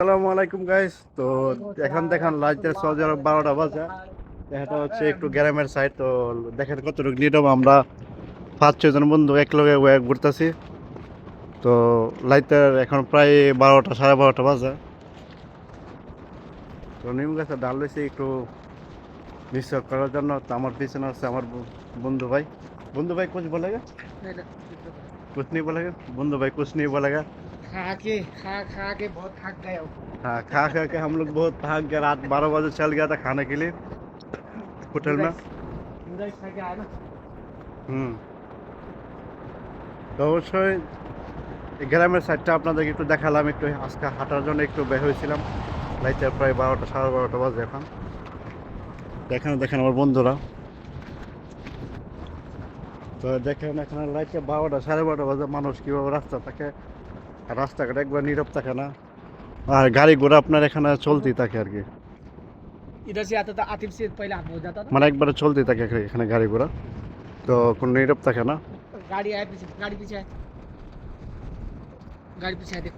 আসসালামু আলাইকুম গাইস। তো এখন দেখেন লাইটের সৌদি আরব 12টা বাজে। এটা হচ্ছে একটু গ্রামের সাইড। তো দেখেন কতটুকু নিরব, আমরা 5-6 জন বন্ধু একলগে ঘুরতেছি। তো লাইটের এখন প্রায় 12টা 12:30 বাজে। তো নিম গাছে ডাল লইছি একটু রিসার্চ করার জন্য। তো আমার পিছনে আছে আমার বন্ধু ভাই। বন্ধু ভাই कुछ बोलेगा? कुछ नहीं बोलेगा बंधु भाई, कुछ नहीं बोलेगा। खा के बहुत थक गए हो। हाँ, खा खा के हम लोग बहुत थक गए। रात 12 बजे चल गया था खाने के लिए होटल में। नूडल्स खा के आए ना। হুম। তো অবশ্যই এই গ্রামের সাইডটা আপনাদেরকে একটু দেখালাম। একটু আজকে হাঁটার জন্য একটু বের হয়েছিলাম। রাইতে প্রায় 12টা 12:30 বাজে এখন। এখানে দেখেন আমার বন্ধুরা। তো দেখেন এখানে রাইতে 12টা 12:30 বাজে মানুষ কীভাবে রাস্তা থাকে। আর রাস্তাঘাট একবার নীরব থাকে না। আর গাড়ি ঘোড়া আপনার এখানে চলতেই থাকে আর কি। इधर से आता था, आतिफ से पहले हाथ हो जाता था। মানে একবারে চলতেই থাকে এখানে গাড়ি ঘোড়া। তো কোনো নীরব থাকে না। गाड़ी आए पीछे, गाड़ी पीछे आए, गाड़ी पीछे आए, देख।